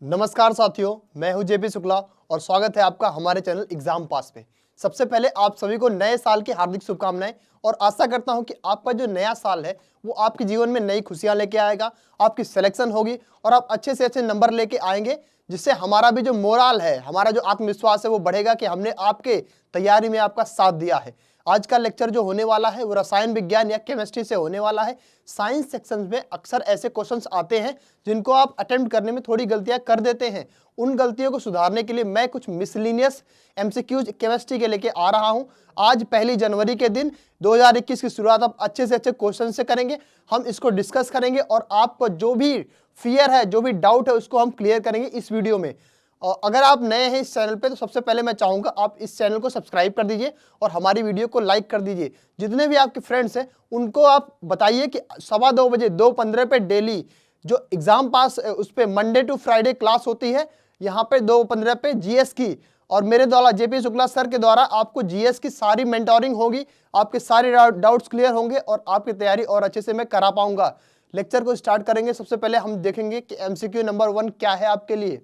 नमस्कार साथियों, मैं हूं जेपी शुक्ला और स्वागत है आपका हमारे चैनल एग्जाम पास पे। सबसे पहले आप सभी को नए साल की हार्दिक शुभकामनाएं और आशा करता हूं कि आपका जो नया साल है वो आपके जीवन में नई खुशियां लेके आएगा, आपकी सिलेक्शन होगी और आप अच्छे से अच्छे नंबर लेके आएंगे, जिससे हमारा भी जो मोराल है, हमारा जो आत्मविश्वास है वो बढ़ेगा कि हमने आपके तैयारी में आपका साथ दिया है। आज का लेक्चर जो होने वाला है वो रसायन विज्ञान या केमिस्ट्री से होने वाला है। साइंस सेक्शन में अक्सर ऐसे क्वेश्चंस आते हैं जिनको आप अटेम्प्ट करने में थोड़ी गलतियां कर देते हैं। उन गलतियों को सुधारने के लिए मैं कुछ मिसलिनियस एमसीक्यूज केमिस्ट्री के लेके आ रहा हूं। आज 1 जनवरी के दिन 2021 की शुरुआत आप अच्छे से अच्छे क्वेश्चन से करेंगे। हम इसको डिस्कस करेंगे और आपको जो भी फियर है, जो भी डाउट है, उसको हम क्लियर करेंगे इस वीडियो में। और अगर आप नए हैं इस चैनल पे तो सबसे पहले मैं चाहूँगा आप इस चैनल को सब्सक्राइब कर दीजिए और हमारी वीडियो को लाइक कर दीजिए। जितने भी आपके फ्रेंड्स हैं उनको आप बताइए कि 2:15 बजे 2:15 पे डेली जो एग्जाम पास उस पर मंडे टू फ्राइडे क्लास होती है, यहाँ पे 2:15 पे जीएस की और मेरे द्वारा जेपी शुक्ला सर के द्वारा आपको जीएस की सारी मेंटोरिंग होगी, आपके सारे डाउट्स क्लियर होंगे और आपकी तैयारी और अच्छे से मैं करा पाऊंगा। लेक्चर को स्टार्ट करेंगे। सबसे पहले हम देखेंगे कि एमसीक्यू नंबर 1 क्या है आपके लिए।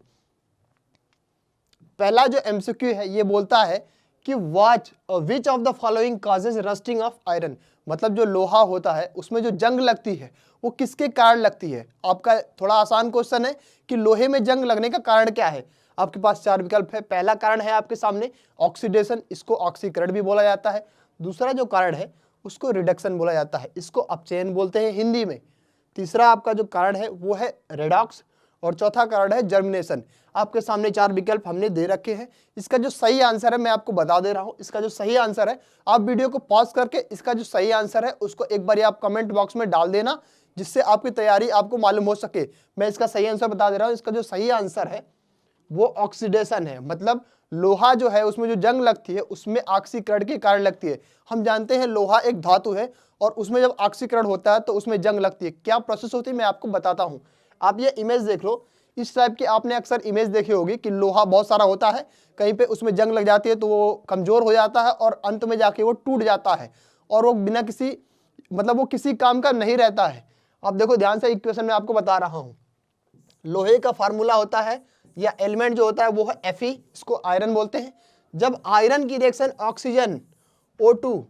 पहला जो एमसीक्यू है ये बोलता है कि which of the following causes rusting of iron, मतलब जो लोहा होता है उसमें जो जंग लगती है वो किसके कारण लगती है। आपका थोड़ा आसान क्वेश्चन है कि लोहे में जंग लगने का कारण क्या है। आपके पास 4 विकल्प है। पहला कारण है आपके सामने ऑक्सीडेशन, इसको ऑक्सीकरण भी बोला जाता है। दूसरा जो कारण है उसको रिडक्शन बोला जाता है, इसको अपचयन बोलते हैं हिंदी में। तीसरा आपका जो कारण है वो है रेडॉक्स और चौथा कारण है जर्मिनेशन। आपके सामने 4 विकल्प हमने दे रखे हैं। इसका जो सही आंसर है मैं आपको बता दे रहा हूं। इसका जो सही आंसर है, आप वीडियो को पॉज करके इसका जो सही आंसर है उसको एक बार आप कमेंट बॉक्स में डाल देना, जिससे आपकी तैयारी आपको मालूम हो सके। मैं इसका सही आंसर बता दे रहा हूं। इसका जो सही आंसर है वो ऑक्सीडेशन है, मतलब लोहा जो है उसमें जो जंग लगती है उसमें ऑक्सीकरण के कारण लगती है। हम जानते हैं लोहा एक धातु है और उसमें जब ऑक्सीकरण होता है तो उसमें जंग लगती है। क्या प्रोसेस होती है मैं आपको बताता हूं। आप ये इमेज देख लो, इस टाइप की आपने अक्सर इमेज देखी होगी कि लोहा बहुत सारा होता है, कहीं पे उसमें जंग लग जाती है तो वो कमजोर हो जाता है और अंत में जाके वो टूट जाता है और वो बिना किसी मतलब वो किसी काम का नहीं रहता है। आप देखो ध्यान से, इक्वेशन में आपको बता रहा हूं। लोहे का फार्मूला होता है या एलिमेंट जो होता है वो है Fe, इसको आयरन बोलते हैं। जब आयरन की रिएक्शन ऑक्सीजन O2,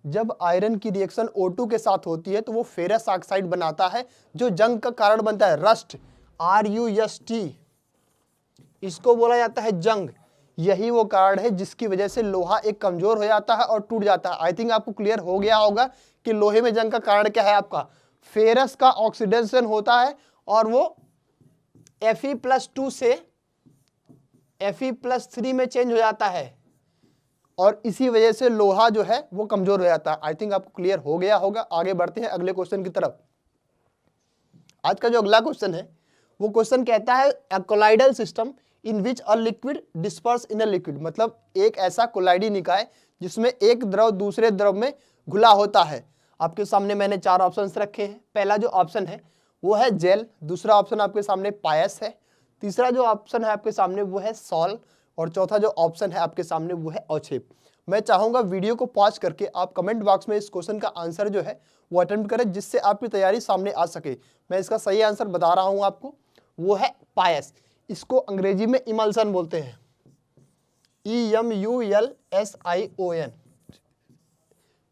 जब आयरन की रिएक्शन O2 के साथ होती है तो वो फेरस ऑक्साइड बनाता है जो जंग का कारण बनता है। रस्ट, RUST, इसको बोला जाता है जंग। यही वो कारण है जिसकी वजह से लोहा एक कमजोर हो जाता है और टूट जाता है। आई थिंक आपको क्लियर हो गया होगा कि लोहे में जंग का कारण क्या है। आपका फेरस का ऑक्सीडेशन होता है और वो Fe+2 से Fe+3 में चेंज हो जाता है और इसी वजह से लोहा जो है वो कमजोर हो जाता है। आई थिंक आपको क्लियर हो गया होगा। आगे बढ़ते हैं अगले क्वेश्चन की तरफ। आज का जो अगला क्वेश्चन है वो क्वेश्चन कहता है a colloidal system in which a liquid disperse in a liquid, मतलब एक ऐसा कोलाइडी निकाय जिसमें एक द्रव दूसरे द्रव में घुला होता है। आपके सामने मैंने 4 ऑप्शंस रखे हैं। पहला जो ऑप्शन है वो है जेल, दूसरा ऑप्शन आपके सामने पायस है, तीसरा जो ऑप्शन है आपके सामने वो है सॉल और चौथा जो ऑप्शन है आपके सामने वो है अवक्षेप। मैं चाहूंगा वीडियो को पॉज करके आप कमेंट बॉक्स में इस क्वेश्चन का आंसर जो है वो अटेम्प्ट करें, जिससे आपकी तैयारी सामने आ सके। मैं इसका सही आंसर बता रहा हूं आपको, वो है पायस। इसको अंग्रेजी में इमल्सन बोलते हैं, EMULSION।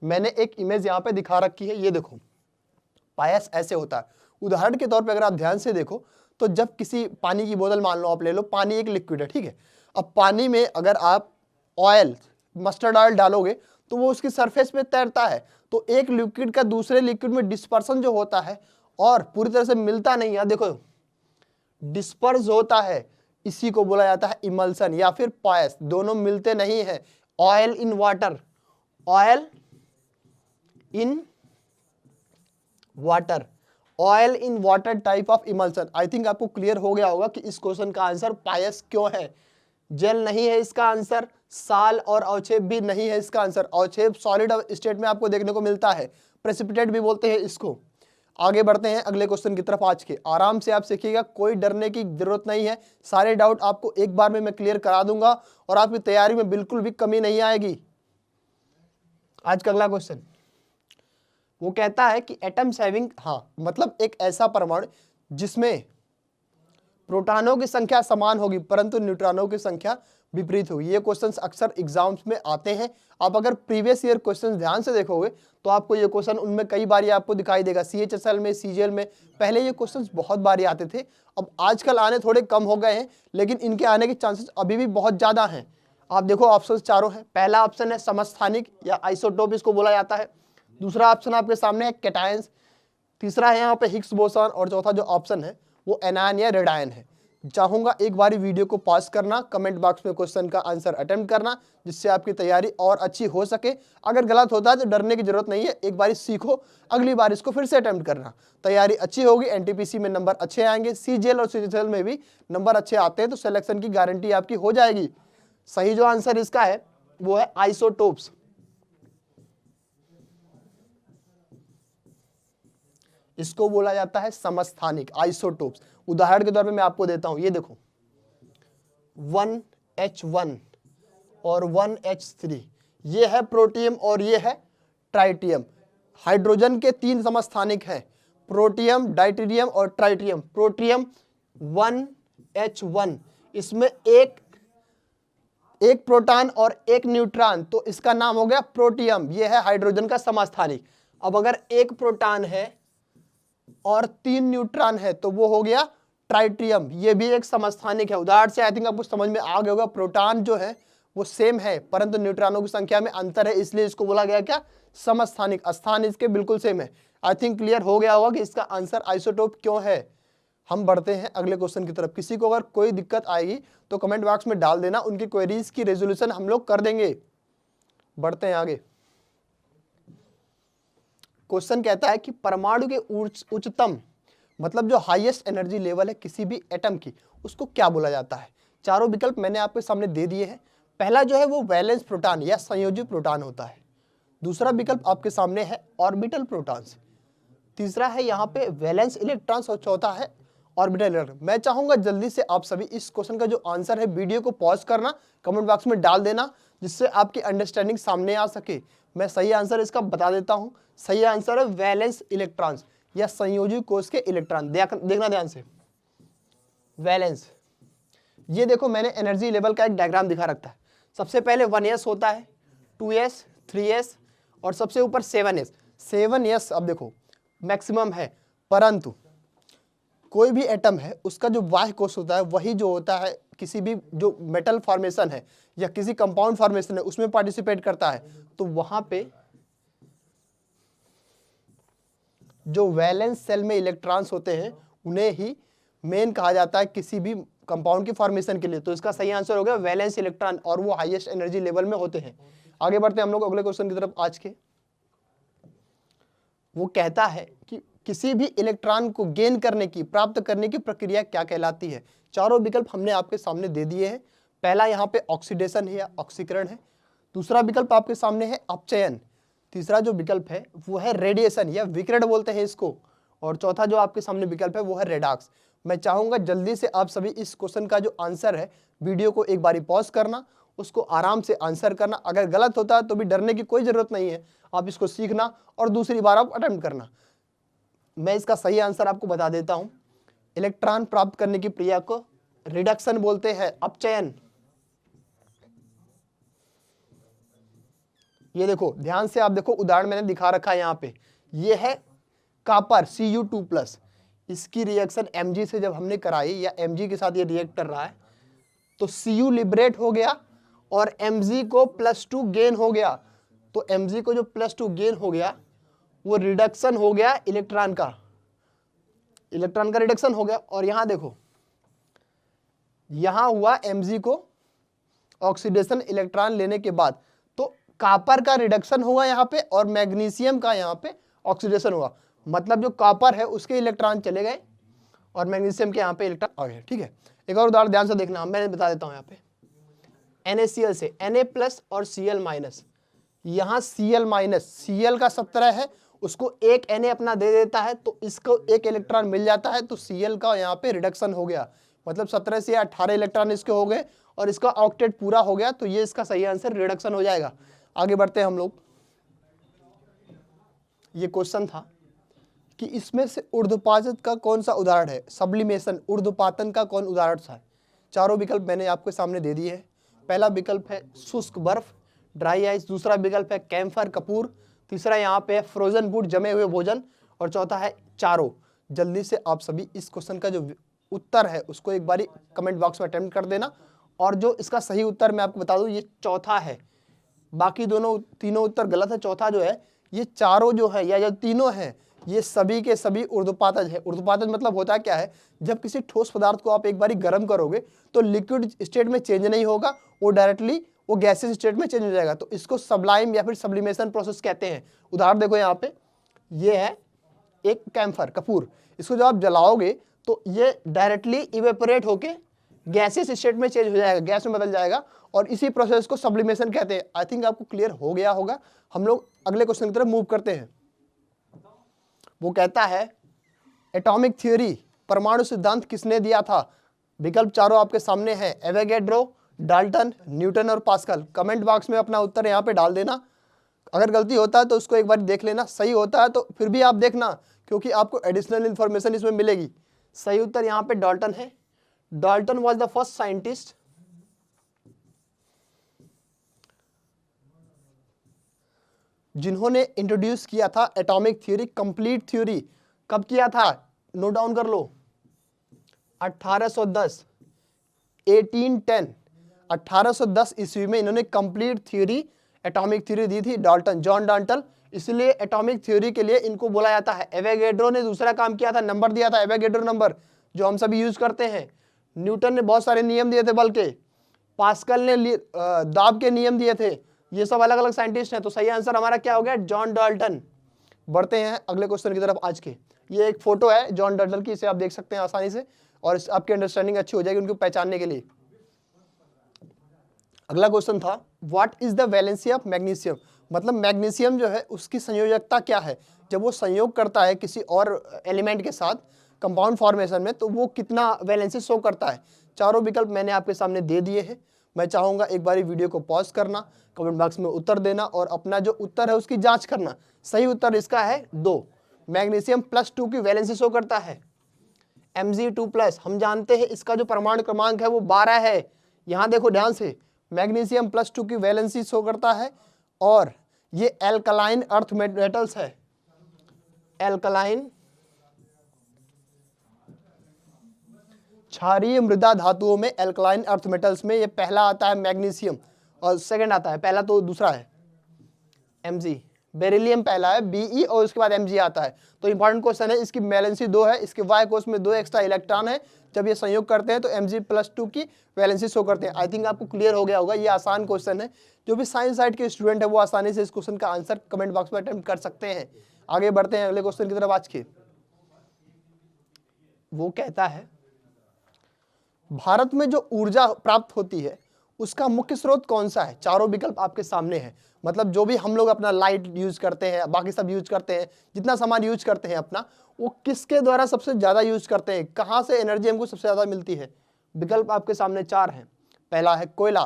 मैंने एक इमेज यहाँ पे दिखा रखी है, ये देखो पायस ऐसे होता है। उदाहरण के तौर पे अगर आप ध्यान से देखो तो जब किसी पानी की बोतल मान लो आप ले लो, पानी एक लिक्विड है, ठीक है। अब पानी में अगर आप ऑयल, मस्टर्ड ऑयल डालोगे तो वो उसकी सरफेस पे तैरता है। तो एक लिक्विड का दूसरे लिक्विड में डिस्पर्सन जो होता है और पूरी तरह से मिलता नहीं है, देखो डिस्पर्स होता है, इसी को बोला जाता है इमल्सन या फिर पायस। दोनों मिलते नहीं है। Oil in water, oil in water, oil in water type of emulsion. I think आपको क्लियर हो गया होगा कि इस क्वेश्चन का आंसर पायस क्यों है। जेल नहीं है इसका आंसर, साल और अवक्षेप भी नहीं है इसका आंसर। अवक्षेप सॉलिड स्टेट में आपको देखने को मिलता है, प्रेसिपिटेट भी बोलते हैं इसको। आगे बढ़ते हैं अगले क्वेश्चन की तरफ। आज के आराम से आप सीखिएगा, कोई डरने की जरूरत नहीं है। सारे डाउट आपको एक बार में मैं क्लियर करा दूंगा और आपकी तैयारी में बिल्कुल भी कमी नहीं आएगी। आज का अगला क्वेश्चन वो कहता है कि एटम्स हैविंग, हाँ मतलब एक ऐसा परमाणु जिसमें प्रोटॉनों की संख्या समान होगी परंतु न्यूट्रॉनों की संख्या विपरीत होगी। ये क्वेश्चंस अक्सर एग्जाम्स में आते हैं। आप अगर प्रीवियस ईयर क्वेश्चंस ध्यान से देखोगे तो आपको ये क्वेश्चन उनमें कई बार आपको दिखाई देगा। CHSL में, CGL में पहले ये क्वेश्चंस बहुत बार आते थे, अब आजकल आने थोड़े कम हो गए हैं, लेकिन इनके आने के चांसेस अभी भी बहुत ज़्यादा हैं। आप देखो ऑप्शन चारों हैं। पहला ऑप्शन है समस्थानिक या आइसोटोप इसको बोला जाता है। दूसरा ऑप्शन आपके सामने है कैटायंस, तीसरा है यहाँ पे हिग्स बोसॉन, और चौथा जो ऑप्शन है वो एनायन या रेडायन है। चाहूंगा एक बारी वीडियो को पॉज करना, कमेंट बॉक्स में क्वेश्चन का आंसर अटेम्प्ट करना, जिससे आपकी तैयारी और अच्छी हो सके। अगर गलत होता है तो डरने की जरूरत नहीं है, एक बारी सीखो, अगली बार इसको फिर से अटेम्प्ट करना। तैयारी अच्छी होगी, NTPC में नंबर अच्छे आएंगे, CGL और CHSL में भी नंबर अच्छे आते हैं तो सिलेक्शन की गारंटी आपकी हो जाएगी। सही जो आंसर इसका है वो है आइसोटोप्स। इसको बोला जाता है समस्थानिक, आइसोटोप्स। उदाहरण के तौर पे मैं आपको देता हूं, ये देखो 1H1 और 1H3, ये है प्रोटियम और ये है ट्राइटियम। हाइड्रोजन के 3 समस्थानिक हैं, प्रोटियम, डाइटेरियम और ट्राइटियम। प्रोटियम 1H1, इसमें एक प्रोटॉन और एक न्यूट्रॉन, तो इसका नाम हो गया प्रोटियम। ये है हाइड्रोजन का समस्थानिक। अब अगर एक प्रोटॉन है और 3 न्यूट्रॉन है तो वो हो गया ट्राइटियम, ये भी एक समस्थानिक है। उदाहरण से आई थिंक आपको समझ में आ गया होगा, प्रोटॉन जो है वो सेम है परंतु न्यूट्रॉनों की संख्या में अंतर है, इसलिए इसको बोला गया क्या, समस्थानिक। स्थान इसके बिल्कुल सेम है। आई थिंक क्लियर हो गया होगा कि इसका आंसर आइसोटोप क्यों है। हम बढ़ते हैं अगले क्वेश्चन की तरफ। किसी को अगर कोई दिक्कत आएगी तो कमेंट बॉक्स में डाल देना, उनकी क्वेरीज की रेजोल्यूशन हम लोग कर देंगे। बढ़ते हैं आगे। क्वेश्चन कहता है कि परमाणु के उच्चतम, मतलब जो हाईएस्ट एनर्जी लेवल है किसी भी एटम की, उसको क्या बोला जाता है। चारों विकल्प मैंने आपके सामने दे दिए हैं। पहला जो है वो वैलेंस प्रोटॉन या संयोजी प्रोटॉन होता है। दूसरा विकल्प आपके सामने है ऑर्बिटल प्रोटॉन्स। तीसरा है यहाँ पे वैलेंस इलेक्ट्रॉन्स और चौथा है ऑर्बिटल इलेक्ट्रॉन। मैं चाहूंगा जल्दी से आप सभी इस क्वेश्चन का जो आंसर है वीडियो को पॉज करना, कमेंट बॉक्स में डाल देना, जिससे आपकी अंडरस्टैंडिंग सामने आ सके। मैं सही आंसर इसका बता देता हूं। सही आंसर है वैलेंस इलेक्ट्रॉन्स या संयोजी कोष के इलेक्ट्रॉन। देखना ध्यान से, वैलेंस। ये देखो मैंने एनर्जी लेवल का एक डायग्राम दिखा रखा है। सबसे पहले 1s होता है, 2s, 3s और सबसे ऊपर 7s। 7s अब देखो मैक्सिमम है, परंतु कोई भी एटम है उसका जो बाह्य कोश होता है वही जो होता है किसी भी जो मेटल फॉर्मेशन है या किसी कंपाउंड फॉर्मेशन है उसमें पार्टिसिपेट करता है, तो वहां पे जो वैलेंस सेल में इलेक्ट्रॉन्स होते हैं उन्हें ही मेन कहा जाता है किसी भी कंपाउंड की फॉर्मेशन के लिए। तो इसका सही आंसर हो गया वैलेंस इलेक्ट्रॉन, और वो हाईएस्ट एनर्जी लेवल में होते हैं। आगे बढ़ते हैं हम लोग अगले क्वेश्चन की तरफ आज के। वो कहता है कि किसी भी इलेक्ट्रॉन को गेन करने की, प्राप्त करने की प्रक्रिया क्या कहलाती है। चारों विकल्प हमने आपके सामने दे दिए हैं। पहला यहाँ पे ऑक्सीडेशन है या ऑक्सीकरण है। दूसरा विकल्प आपके सामने है अपचयन। तीसरा जो विकल्प है वो है रेडिएशन या विकिरण बोलते हैं इसको, और चौथा जो आपके सामने विकल्प है वो है रेडॉक्स। मैं चाहूंगा जल्दी से आप सभी इस क्वेश्चन का जो आंसर है वीडियो को एक बारी पॉज करना, उसको आराम से आंसर करना। अगर गलत होता है तो भी डरने की कोई जरूरत नहीं है, आप इसको सीखना और दूसरी बार आप अटेम्प्ट करना। मैं इसका सही आंसर आपको बता देता हूं। इलेक्ट्रॉन प्राप्त करने की क्रिया को रिडक्शन बोलते हैं, अपचयन। ये देखो ध्यान से आप देखो, उदाहरण मैंने दिखा रखा है यहाँ पे। ये है कॉपर Cu2+, इसकी रिएक्शन Mg से जब हमने कराई या Mg के साथ ये रिएक्ट कर रहा है तो Cu लिबरेट हो गया और Mg को +2 गेन हो गया। तो Mg को जो +2 गेन हो गया वो रिडक्शन हो गया इलेक्ट्रॉन का, रिडक्शन हो गया। और यहां देखो यहां हुआ Mg को ऑक्सीडेशन इलेक्ट्रॉन लेने के बाद, तो कॉपर का रिडक्शन होगा यहाँ पे और मैग्नीशियम का यहाँ पे ऑक्सीडेशन हुआ। मतलब जो कॉपर है उसके इलेक्ट्रॉन चले गए और मैग्नीशियम के यहाँ पे इलेक्ट्रॉन आ गए। ठीक है, एक और उदाहरण ध्यान से देखना, मैं बता देता हूँ। यहाँ पे NaCl से Na+ और Cl-, यहाँ Cl-, Cl का 17 है, उसको एक Na अपना दे देता है तो इसको एक इलेक्ट्रॉन मिल जाता है, तो Cl का यहाँ पे रिडक्शन हो गया। मतलब 17 से 18 इलेक्ट्रॉन इसके हो गए और इसका ऑक्टेट पूरा हो गया, तो ये इसका सही आंसर रिडक्शन हो जाएगा। आगे बढ़ते हैं हम लोग। ये क्वेश्चन था कि इसमें से ऊर्ध्वपातन का कौन सा उदाहरण है, सब्लिमेशन ऊर्ध्वपातन का कौन उदाहरण था। चारों विकल्प मैंने आपके सामने दे दिए हैं। पहला विकल्प है शुष्क बर्फ, ड्राई आइस, दूसरा विकल्प है कैम्फर कपूर, तीसरा यहाँ पे है फ्रोजन फूड जमे हुए भोजन, और चौथा है चारों। जल्दी से आप सभी इस क्वेश्चन का जो उत्तर है उसको एक बारी कमेंट बॉक्स में अटेम्प्ट कर देना। और जो इसका सही उत्तर मैं आपको बता दूं, ये चौथा है। बाकी तीनों उत्तर गलत है। चौथा जो है, ये चारों जो है या जो तीनों हैं, ये सभी के सभी ऊर्ध्वपातज है। ऊर्ध्वपातज मतलब होता क्या है, जब किसी ठोस पदार्थ को आप एक बारी गर्म करोगे तो लिक्विड स्टेट में चेंज नहीं होगा, वो डायरेक्टली वो गैसेस स्टेट में चेंज हो जाएगा। तो इसको सब्लाइम या फिर सब्लिमेशन प्रोसेस कहते हैं। उदाहरण देखो यहाँ पे, ये है एक कैम्फर कपूर। इसको जब आप जलाओगे तो ये डायरेक्टली इवेपोरेट होके गैसेस स्टेट में चेंज हो जाएगा, गैस में बदल जाएगा, और इसी प्रोसेस को सब्लिमेशन कहते हैं। आई थिंक आपको क्लियर हो गया होगा। हम लोग अगले क्वेश्चन की तरफ मूव करते हैं। वो कहता है एटॉमिक थ्योरी परमाणु सिद्धांत किसने दिया था। विकल्प चारों आपके सामने हैं, एवोगैड्रो, डाल्टन, न्यूटन और पास्कल। कमेंट बॉक्स में अपना उत्तर यहाँ पे डाल देना। अगर गलती होता है तो उसको एक बार देख लेना, सही होता है तो फिर भी आप देखना, क्योंकि आपको एडिशनल इंफॉर्मेशन इसमें मिलेगी। सही उत्तर यहाँ पे डाल्टन है। Dalton was the first scientist जिन्होंने इंट्रोड्यूस किया था एटॉमिक थ्योरी, कंप्लीट थ्योरी। कब किया था, नोट डाउन कर लो, 1810, 1810, 1810 ईस्वी में इन्होंने कंप्लीट थ्योरी, एटॉमिक थ्योरी दी थी, डाल्टन, जॉन डाल्टन। इसलिए एटॉमिक थ्योरी के लिए इनको बोला जाता है। एवोगैड्रो ने दूसरा काम किया था, नंबर दिया था, एवोगैड्रो नंबर जो हम सभी यूज करते हैं। न्यूटन ने बहुत सारे नियम दिए थे, बल्कि पास्कल ने दाब के नियम दिए थे। ये सब अलग अलग साइंटिस्ट हैं। तो सही आंसर हमारा क्या हो गया, जॉन डाल्टन। बढ़ते हैं अगले क्वेश्चन की तरफ आज के। ये एक फोटो है जॉन डाल्टन की, इसे आप देख सकते हैं आसानी से, और आपकी अंडरस्टैंडिंग अच्छी हो जाएगी उनको पहचानने के लिए। अगला क्वेश्चन था, what is the valency of magnesium. मतलब मैग्नीशियम जो है उसकी संयोजकता क्या है। जब वो संयोग करता है किसी और एलिमेंट के साथ कंपाउंड फॉर्मेशन में, तो वो कितना वैलेंसी शो करता है। चारों विकल्प मैंने आपके सामने दे दिए हैं। मैं चाहूंगा एक बारी वीडियो को पॉज करना, कमेंट बॉक्स में उत्तर देना और अपना जो उत्तर है उसकी जांच करना। सही उत्तर इसका है 2। मैग्नीशियम +2 की वैलेंसी शो करता है। Mg2+, हम जानते हैं इसका जो परमाणु क्रमांक है वो 12 है। यहां देखो ध्यान से, मैग्नीशियम +2 की वैलेंसी शो करता है, और ये एल्कलाइन अर्थ मेटल्स है। एल्कलाइन क्षारीय मृदा धातुओं में, एल्कलाइन अर्थ मेटल्स में ये पहला आता है मैग्नीशियम, और सेकंड आता है, पहला तो दूसरा है Mg। बेरिलियम पहला है Be, और उसके बाद Mg आता है। तो इंपॉर्टेंट क्वेश्चन है, इसकी वैलेंसी 2 है, इसके Y कोष में 2 एक्स्ट्रा इलेक्ट्रॉन है। जब ये संयोग करते हैं तो Mg+2 की वैलेंसी शो करते हैं। आई थिंक आपको क्लियर हो गया होगा। ये आसान क्वेश्चन है, जो भी साइंस साइड के स्टूडेंट है वो आसानी से इस क्वेश्चन का आंसर कमेंट बॉक्स में अटेम्प्ट कर सकते हैं। आगे बढ़ते हैं अगले क्वेश्चन की तरफ आज के। वो कहता है भारत में जो ऊर्जा प्राप्त होती है उसका मुख्य स्रोत कौन सा है। चारों विकल्प आपके सामने हैं। मतलब जो भी हम लोग अपना लाइट यूज करते हैं, बाकी सब यूज करते हैं, जितना सामान यूज करते हैं अपना, वो किसके द्वारा सबसे ज्यादा यूज करते हैं, कहां से एनर्जी हमको सबसे ज्यादा मिलती है। विकल्प आपके सामने 4 हैं। पहला है कोयला,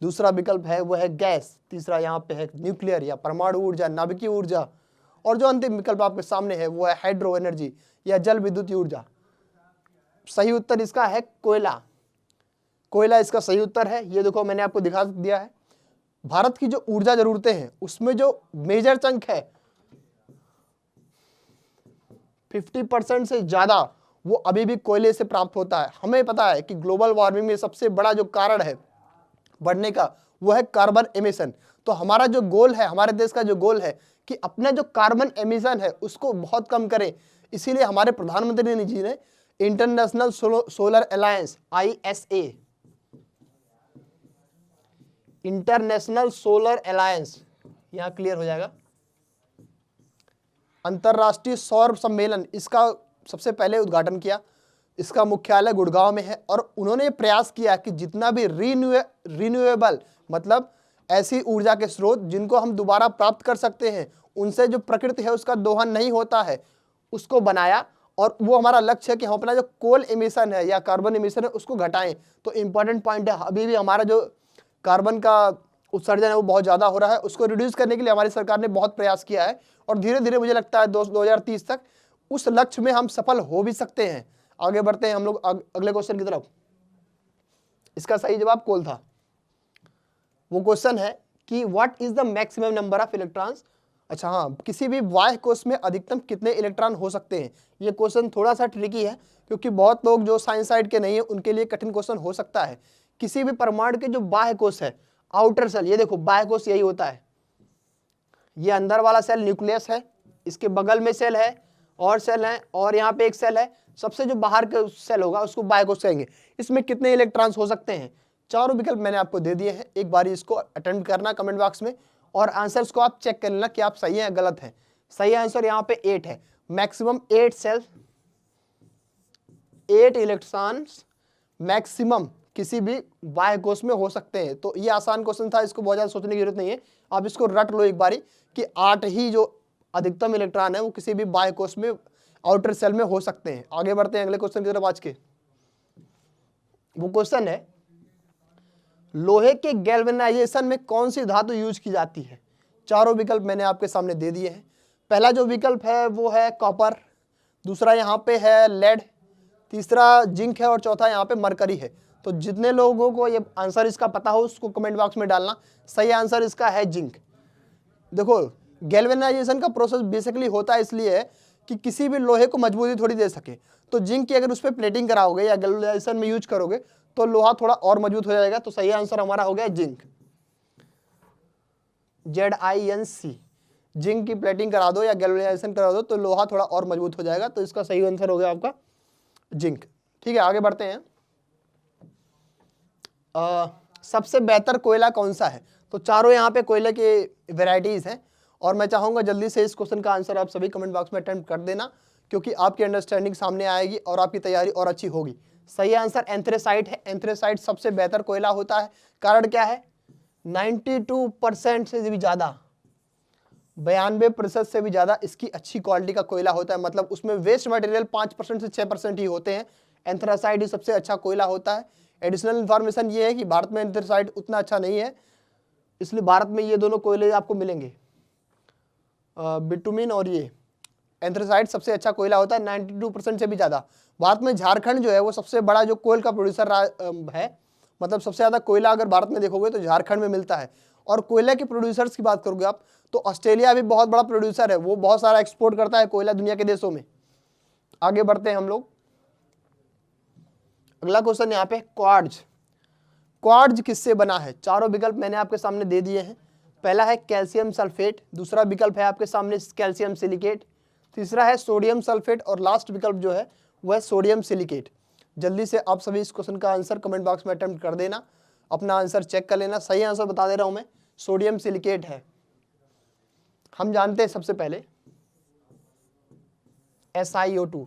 दूसरा विकल्प है वो है गैस, तीसरा यहाँ पे है न्यूक्लियर या परमाणु ऊर्जा, नाभिकीय ऊर्जा, और जो अंतिम विकल्प आपके सामने है वो है हाइड्रो एनर्जी या जल विद्युत ऊर्जा। सही उत्तर इसका है कोयला। कोयला इसका सही उत्तर है। ये देखो मैंने आपको दिखा दिया है। भारत की जो ऊर्जा जरूरतें हैं उसमें जो मेजर चंक है 50% से ज्यादा वो अभी भी कोयले से प्राप्त होता है। हमें पता है कि ग्लोबल वार्मिंग में सबसे बड़ा जो कारण है बढ़ने का वो है कार्बन एमिशन। तो हमारा जो गोल है, हमारे देश का जो गोल है कि अपना जो कार्बन एमिशन है उसको बहुत कम करें। इसीलिए हमारे प्रधानमंत्री जी ने international solar alliance ISA, international solar alliance, यहां क्लियर हो जाएगा, अंतरराष्ट्रीय सौर सम्मेलन, इसका सबसे पहले उद्घाटन किया। इसका मुख्यालय गुड़गांव में है, और उन्होंने प्रयास किया कि जितना भी रिन्यूएबल मतलब ऐसी ऊर्जा के स्रोत जिनको हम दोबारा प्राप्त कर सकते हैं, उनसे जो प्रकृति है उसका दोहन नहीं होता है, उसको बनाया। और वो हमारा लक्ष्य है कि हम अपना जो कोल एमिशन है या कार्बन एमिशन है उसको घटाएं। तो इंपॉर्टेंट पॉइंट है, अभी भी हमारा जो कार्बन का उत्सर्जन है वो बहुत ज़्यादा हो रहा है। उसको रिड्यूस करने के लिए हमारी सरकार ने बहुत प्रयास किया है, और धीरे धीरे मुझे लगता है 2030 तक उस लक्ष्य में हम सफल हो भी सकते हैं। आगे बढ़ते हैं हम लोग अगले क्वेश्चन की तरफ। इसका सही जवाब कोल था। वो क्वेश्चन है कि what is the maximum number of electrons. अच्छा हाँ, किसी भी बाह्य कोश में अधिकतम कितने इलेक्ट्रॉन हो सकते हैं। ये क्वेश्चन थोड़ा सा ट्रिकी है क्योंकि बहुत लोग जो साइंस साइड के नहीं है उनके लिए कठिन क्वेश्चन हो सकता है। किसी भी परमाणु के जो बाह्य कोश है, आउटर सेल, ये देखो बाह्य कोश यही होता है, ये अंदर वाला सेल न्यूक्लियस है, इसके बगल में सेल है और सेल है और यहाँ पे एक सेल है, सबसे जो बाहर का सेल होगा उसको बाह्य कोश कहेंगे। इसमें कितने इलेक्ट्रॉन्स हो सकते हैं। चारों विकल्प मैंने आपको दे दिए हैं, एक बार इसको अटेम्प्ट करना कमेंट बॉक्स में और आंसर्स को आप चेक कर लेना कि आप सही हैं या गलत हैं। सही आंसर यहाँ पे 8 है। मैक्सिमम 8 सेल 8 इलेक्ट्रॉन्स मैक्सिमम किसी भी बाह्य कोश में हो सकते हैं। तो ये आसान क्वेश्चन था, इसको बहुत ज़्यादा सोचने की जरूरत नहीं है, आप इसको रट लो एक बारी कि 8 ही जो अधिकतम इलेक्ट्रॉन है वो किसी भी बाह्य कोश में आउटर सेल में हो सकते हैं। आगे बढ़ते हैं अगले क्वेश्चन की तरफ आज के। वो क्वेश्चन है लोहे के गैल्वेनाइजेशन में कौन सी धातु यूज की जाती है। चारों विकल्प मैंने आपके सामने दे दिए हैं। पहला जो विकल्प है वो है कॉपर, दूसरा यहाँ पे है लेड, तीसरा जिंक है और चौथा यहाँ पे मरकरी है। तो जितने लोगों को ये आंसर इसका पता हो उसको कमेंट बॉक्स में डालना। सही आंसर इसका है जिंक। देखो गैल्वेनाइजेशन का प्रोसेस बेसिकली होता है इसलिए कि किसी भी लोहे को मजबूती थोड़ी दे सके, तो जिंक की अगर उस पर प्लेटिंग कराओगे या गैल्वेनाइजेशन में यूज करोगे तो लोहा थोड़ा और मजबूत हो जाएगा। तो सही आंसर हमारा हो गया जिंक, ZINC। जिंक की प्लेटिंग करा दो या गैल्वेनाइजेशन करा दो तो लोहा थोड़ा और मजबूत हो जाएगा। तो इसका सही आंसर हो गया आपका जिंक। ठीक है, आगे बढ़ते हैं। सबसे बेहतर कोयला कौन सा है। तो चारों यहाँ पे कोयले के वेराइटीज हैं और मैं चाहूंगा जल्दी से इस क्वेश्चन का आंसर आप सभी कमेंट बॉक्स में अटेम्प्ट कर देना क्योंकि आपकी अंडरस्टैंडिंग सामने आएगी और आपकी तैयारी और अच्छी होगी। सही आंसर एंथ्रेसाइट है। एंथ्रेसाइट सबसे बेहतर कोयला होता है। कारण क्या है, 92% से भी ज़्यादा, 92% से भी ज़्यादा इसकी अच्छी क्वालिटी का कोयला होता है। मतलब उसमें वेस्ट मटेरियल 5% से 6% ही होते हैं। एंथ्रासाइट ही सबसे अच्छा कोयला होता है। एडिशनल इन्फॉर्मेशन ये है कि भारत में एंथ्रासाइट उतना अच्छा नहीं है, इसलिए भारत में ये दोनों कोयले आपको मिलेंगे, बिटुमिन और ये एंथ्रासाइट सबसे अच्छा कोयला होता है 92% से भी ज़्यादा। भारत में झारखंड जो है वो सबसे बड़ा जो कोयल का प्रोड्यूसर है। मतलब सबसे ज़्यादा कोयला अगर भारत में देखोगे तो झारखंड में मिलता है। और कोयले के प्रोड्यूसर्स की बात करोगे आप तो ऑस्ट्रेलिया भी बहुत बड़ा प्रोड्यूसर है, वो बहुत सारा एक्सपोर्ट करता है कोयला दुनिया के देशों में। आगे बढ़ते हैं हम लोग। अगला क्वेश्चन यहाँ पे क्वार्ट्ज। क्वार्ट्ज किससे बना है। चारों विकल्प मैंने आपके सामने दे दिए हैं। पहला है कैल्शियम सल्फेट, दूसरा विकल्प है आपके सामने कैल्शियम सिलिकेट, तीसरा है सोडियम सल्फेट और लास्ट विकल्प जो है वह है सोडियम सिलिकेट। जल्दी से आप सभी इस क्वेश्चन का आंसर कमेंट बॉक्स में अटेम्प्ट कर देना, अपना आंसर चेक कर लेना। सही आंसर बता दे रहा हूं मैं, सोडियम सिलिकेट है। हम जानते हैं सबसे पहले SiO2।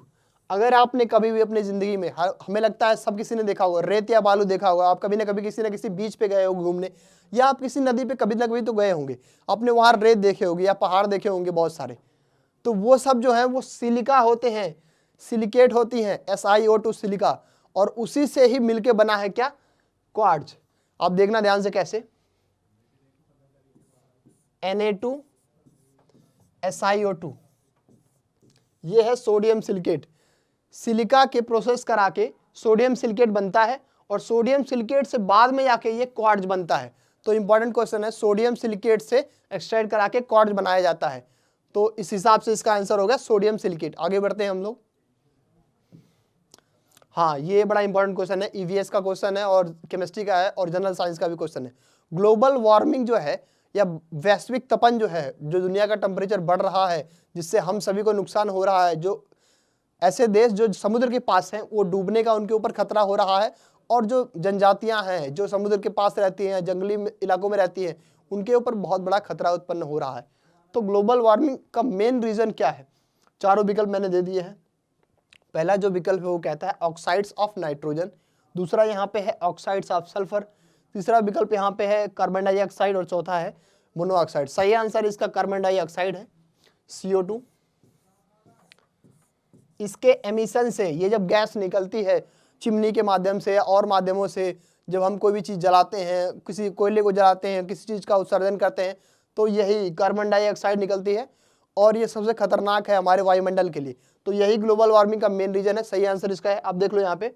अगर आपने कभी भी अपनी जिंदगी में, हमें लगता है सब किसी ने देखा होगा, रेत या बालू देखा होगा, आप कभी ना कभी किसी न किसी बीच पे गए होंगे घूमने या आप किसी नदी पे कभी ना कभी तो गए होंगे, आपने वहां रेत देखे होगी या पहाड़ देखे होंगे बहुत सारे। तो वो सब जो है वो सिलिका होते हैं, सिलिकेट होती हैं, SiO2 सिलिका, और उसी से ही मिलके बना है क्या, क्वार्ट्ज। आप देखना ध्यान से कैसे, Na2 SiO2, ये है सोडियम सिलिकेट। सिलिका के प्रोसेस करा के सोडियम सिलिकेट बनता है और सोडियम सिलिकेट से बाद में जाके ये क्वार्ट्ज बनता है। तो इंपॉर्टेंट क्वेश्चन है, सोडियम सिलिकेट से एक्सट्रैक्ट करा के क्वार्ट्ज बनाया जाता है। तो इस हिसाब से इसका आंसर होगा सोडियम सिलिकेट। आगे बढ़ते हैं हम लोग। हाँ, ये बड़ा इंपॉर्टेंट क्वेश्चन है, EVS का क्वेश्चन है और केमिस्ट्री का है और जनरल साइंस का भी क्वेश्चन है। ग्लोबल वार्मिंग जो है या वैश्विक तपन जो है, जो दुनिया का टेम्परेचर बढ़ रहा है जिससे हम सभी को नुकसान हो रहा है, जो ऐसे देश जो समुद्र के पास हैं वो डूबने का उनके ऊपर खतरा हो रहा है, और जो जनजातियां हैं जो समुद्र के पास रहती हैं, जंगली इलाकों में रहती हैं, उनके ऊपर बहुत बड़ा खतरा उत्पन्न हो रहा है। तो ग्लोबल वार्मिंग का मेन रीजन क्या है। चारों विकल्प मैंने दे दिए हैं। पहला जो विकल्प है वो कहता है ऑक्साइड्स ऑफ नाइट्रोजन, दूसरा यहाँ पे है ऑक्साइड्स ऑफ सल्फर, तीसरा विकल्प यहाँ पे है कार्बन डाइऑक्साइड और चौथा है मोनोऑक्साइड। सही आंसर इसका कार्बन डाइऑक्साइड है, CO2। इसके एमिशन से, ये जब गैस निकलती है चिमनी के माध्यम से और माध्यमों से, जब हम कोई भी चीज़ जलाते हैं, किसी कोयले को जलाते हैं, किसी चीज़ का उत्सर्जन करते हैं, तो यही कार्बन डाइऑक्साइड निकलती है और ये सबसे खतरनाक है हमारे वायुमंडल के लिए। तो यही ग्लोबल वार्मिंग का मेन रीजन है। सही आंसर इसका है। आप देख लो यहाँ पे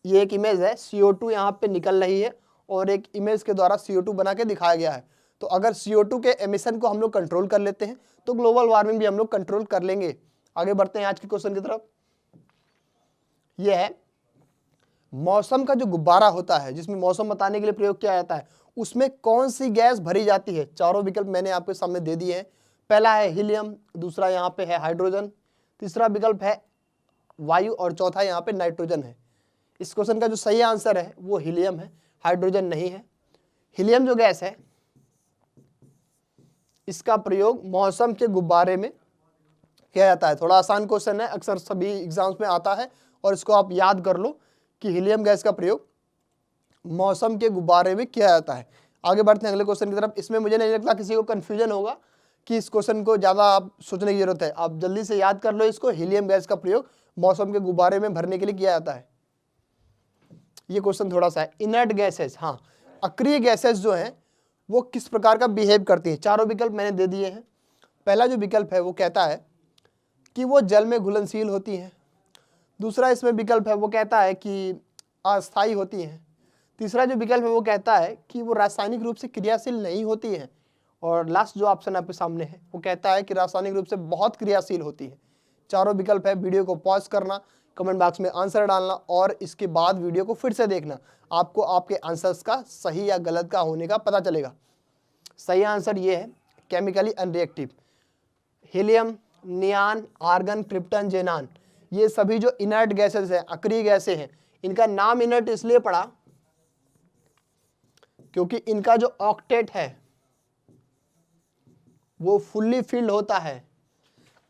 ये एक इमेज है, CO2 यहाँ पे निकल रही है और एक इमेज के द्वारा CO2 बना के दिखाया गया है। तो अगर CO2 के एमिशन को हम लोग कंट्रोल कर लेते हैं तो ग्लोबल वार्मिंग भी हम लोग कंट्रोल कर लेंगे। आगे बढ़ते हैं आज के क्वेश्चन की तरफ। यह है मौसम का जो गुब्बारा होता है, जिसमें मौसम बताने के लिए प्रयोग किया जाता है, उसमें कौन सी गैस भरी जाती है? चारों विकल्प मैंने आपके सामने दे दिए हैं। पहला है हीलियम, दूसरा यहाँ पे है हाइड्रोजन, तीसरा विकल्प है वायु और चौथा यहाँ पे नाइट्रोजन है। इस क्वेश्चन का जो सही आंसर है वो हीलियम है, हाइड्रोजन नहीं है। हीलियम जो गैस है इसका प्रयोग मौसम के गुब्बारे में किया जाता है। थोड़ा आसान क्वेश्चन है, अक्सर सभी एग्जाम्स में आता है और इसको आप याद कर लो कि हीलियम गैस का प्रयोग मौसम के गुब्बारे में किया जाता है। आगे बढ़ते हैं अगले क्वेश्चन की तरफ। इसमें मुझे नहीं लगता किसी को कंफ्यूजन होगा कि इस क्वेश्चन को ज़्यादा आप सोचने की जरूरत है। आप जल्दी से याद कर लो इसको। हीलियम गैस का प्रयोग मौसम के गुब्बारे में भरने के लिए किया जाता है। ये क्वेश्चन थोड़ा सा है। इनर्ट गैसेस, हाँ, अक्रिय गैसेस जो हैं वो किस प्रकार का बिहेव करती हैं? चारों विकल्प मैंने दे दिए हैं। पहला जो विकल्प है वो कहता है कि वो जल में घुलनशील होती हैं। दूसरा इसमें विकल्प है वो कहता है कि अस्थायी होती हैं। तीसरा जो विकल्प है वो कहता है कि वो रासायनिक रूप से क्रियाशील नहीं होती हैं। और लास्ट जो ऑप्शन आपके सामने है वो कहता है कि रासायनिक रूप से बहुत क्रियाशील होती है। चारों विकल्प है। वीडियो को पॉज करना, कमेंट बॉक्स में आंसर डालना और इसके बाद वीडियो को फिर से देखना। आपको आपके आंसर्स का सही या गलत का होने का पता चलेगा। सही आंसर ये है chemically unreactive. Helium, neon, argon, krypton, xenon, ये सभी जो इनर्ट गैसेस हैं, अक्रिय गैसें हैं, इनका नाम इनर्ट इसलिए पड़ा क्योंकि इनका जो ऑक्टेट है वो फुल्ली फिल्ड होता है,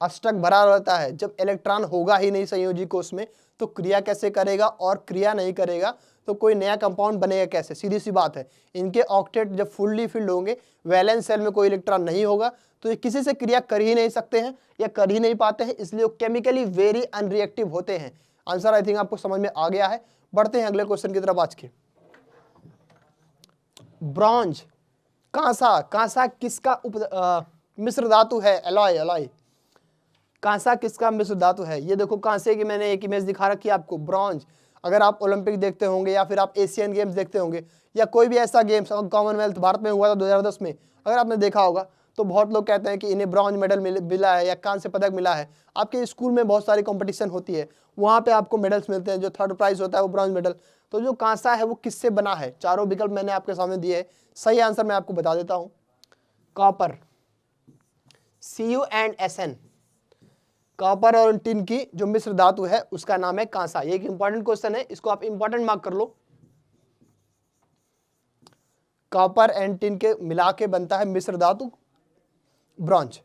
अष्टक भरा रहता है। जब इलेक्ट्रॉन होगा ही नहीं संयोजी कोष में तो क्रिया कैसे करेगा, और क्रिया नहीं करेगा तो कोई नया कंपाउंड बनेगा कैसे? सीधी सी बात है। इनके ऑक्टेट जब फुल्ली फिल्ड होंगे, वैलेंस सेल में कोई इलेक्ट्रॉन नहीं होगा तो ये किसी से क्रिया कर ही नहीं सकते हैं या कर ही नहीं पाते हैं, इसलिए वो केमिकली वेरी अनरिएक्टिव होते हैं। आंसर आई थिंक आपको समझ में आ गया है। बढ़ते हैं अगले क्वेश्चन की तरफ आज के। ब्रॉन्ज, कांसा, कांसा किसका मिश्र धातु है? Alloy, alloy. कांसा किसका मिश्र धातु है? ये देखो कांसे की मैंने एक इमेज दिखा रखी है आपको। ब्रॉन्ज, अगर आप ओलंपिक देखते होंगे या फिर आप एशियन गेम्स देखते होंगे या कोई भी ऐसा गेम्स, कॉमनवेल्थ भारत में हुआ था 2010 में, अगर आपने देखा होगा तो बहुत लोग कहते हैं कि इन्हें ब्रॉन्ज मेडल मिला है या कांस्य पदक मिला है। आपके स्कूल में बहुत सारी कंपटीशन होती है, वहाँ पे आपको मेडल्स मिलते हैं। जो थर्ड प्राइज होता है वो ब्रॉन्ज मेडल। तो जो कांसा है वो किससे बना है? चारों विकल्प मैंने आपके सामने दिए हैं। सही आंसर मैं आपको बता देता हूँ, कॉपर, CuSn। कॉपर और टिन की जो मिश्र धातु है उसका नाम है कांसा। ये एक इंपॉर्टेंट क्वेश्चन है, इसको आप इंपॉर्टेंट मार्क कर लो। कॉपर एंड टिन के मिला के बनता है मिश्र धातु ब्रॉन्ज।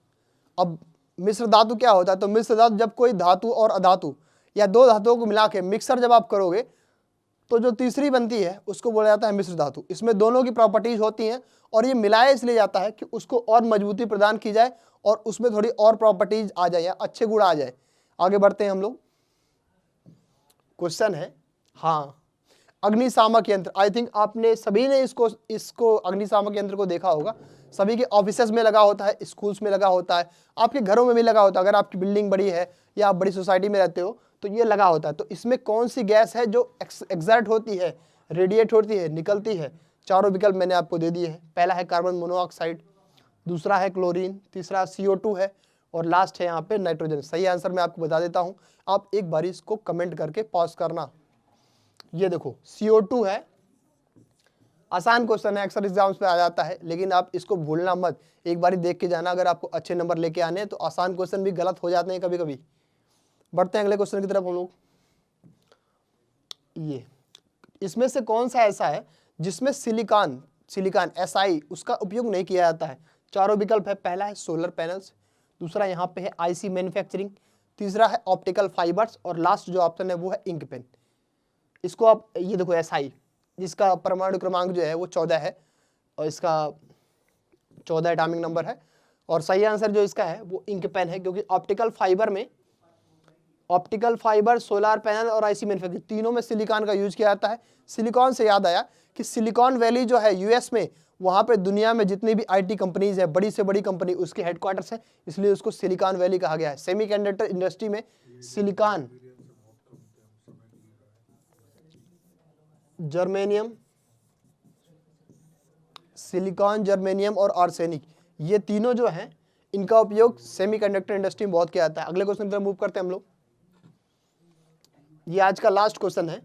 अब मिश्र धातु क्या होता है? तो मिश्र धातु जब कोई धातु और अधातु या दो धातुओं को मिला के मिक्सर जब आप करोगे तो जो तीसरी बनती है उसको बोला जाता है मिश्र धातु। इसमें दोनों की प्रॉपर्टीज होती हैं और ये मिलाया इसलिए जाता है कि उसको और मजबूती प्रदान की जाए और उसमें थोड़ी और प्रॉपर्टीज आ जाए या अच्छे गुण आ जाए। आगे बढ़ते हैं हम लोग। क्वेश्चन है, हाँ, अग्निशामक यंत्र। आई थिंक आपने सभी ने इसको अग्निशामक यंत्र को देखा होगा। सभी के ऑफिसेज में लगा होता है, स्कूल्स में लगा होता है, आपके घरों में भी लगा होता है। अगर आपकी बिल्डिंग बड़ी है या आप बड़ी सोसाइटी में रहते हो तो ये लगा होता है। तो इसमें कौन सी गैस है जो एक्सर्ट होती है, रेडिएट होती है, निकलती है? चारों विकल्प मैंने आपको दे दिए हैं। पहला है कार्बन मोनोऑक्साइड, दूसरा है क्लोरीन, तीसरा CO2 है और लास्ट है यहाँ पे नाइट्रोजन। सही आंसर मैं आपको बता देता हूँ, आप एक बार इसको कमेंट करके पॉज करना। ये देखो CO2 है। आसान क्वेश्चन है, अक्सर एग्जाम्स पे आ जाता है, लेकिन आप इसको भूलना मत, एक बार देख के जाना। अगर आपको अच्छे नंबर लेके आने हैं तो आसान क्वेश्चन भी गलत हो जाते हैं कभी कभी। बढ़ते हैं अगले क्वेश्चन की तरफ हम लोग। ये इसमें से कौन सा ऐसा है जिसमें सिलिकॉन Si उसका उपयोग नहीं किया जाता है? चारों विकल्प है। पहला है सोलर पैनल्स, दूसरा यहाँ पे है IC मैन्युफैक्चरिंग, तीसरा है ऑप्टिकल फाइबर्स और लास्ट जो ऑप्शन है वो है इंक पेन। इसको आप ये देखो Si, जिसका परमाणु क्रमांक जो है वो 14 है और इसका 14 एटॉमिक नंबर है। और सही आंसर जो इसका है वो इंक पेन है, क्योंकि ऑप्टिकल फाइबर, सोलर पैनल और IC मैन्युफैक्चरिंग तीनों में सिलिकॉन का यूज किया जाता है। सिलिकॉन से याद आया कि सिलिकॉन वैली जो है US में वहाँ पे दुनिया में जितनी भी आईटी कंपनीज है, बड़ी से बड़ी कंपनी, उसके हेडक्वार्टर्स है, इसलिए उसको सिलिकॉन वैली कहा गया है। सेमीकंडक्टर इंडस्ट्री में सिलिकॉन, जर्मेनियम, सिलिकॉन, जर्मेनियम और आर्सेनिक, ये तीनों जो हैं इनका उपयोग सेमीकंडक्टर इंडस्ट्री में बहुत किया जाता है। अगले क्वेश्चन की तरफ मूव करते हैं हम लोग। ये आज का लास्ट क्वेश्चन है।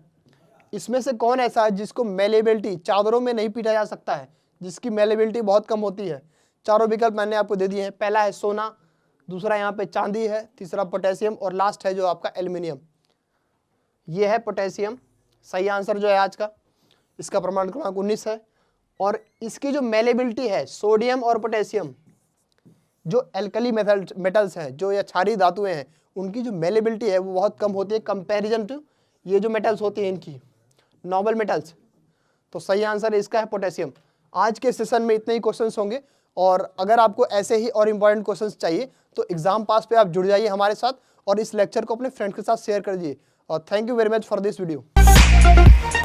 इसमें से कौन ऐसा है जिसको मेलेबिलिटी, चादरों में नहीं पीटा जा सकता है, जिसकी मेलेबिलिटी बहुत कम होती है? चारों विकल्प मैंने आपको दे दिए हैं। पहला है सोना, दूसरा यहाँ पे चांदी है, तीसरा पोटेशियम और लास्ट है जो आपका एल्यूमिनियम। ये है पोटेशियम। सही आंसर जो है आज का, इसका प्रमाण क्रमांक 19 है। और इसकी जो मेलेबिलिटी है, सोडियम और पोटेशियम जो एल्कली मेटल्स हैं, जो या क्षारीय धातुएं हैं, उनकी जो मेलेबिलिटी है वो बहुत कम होती है कंपैरिजन टू ये जो मेटल्स होती हैं इनकी, नोबल मेटल्स। तो सही आंसर इसका है पोटेशियम। आज के सेशन में इतने ही क्वेश्चंस होंगे, और अगर आपको ऐसे ही और इम्पॉर्टेंट क्वेश्चंस चाहिए तो एग्जाम पास पे आप जुड़ जाइए हमारे साथ और इस लेक्चर को अपने फ्रेंड्स के साथ शेयर कर दीजिए। और thank you very much for this video.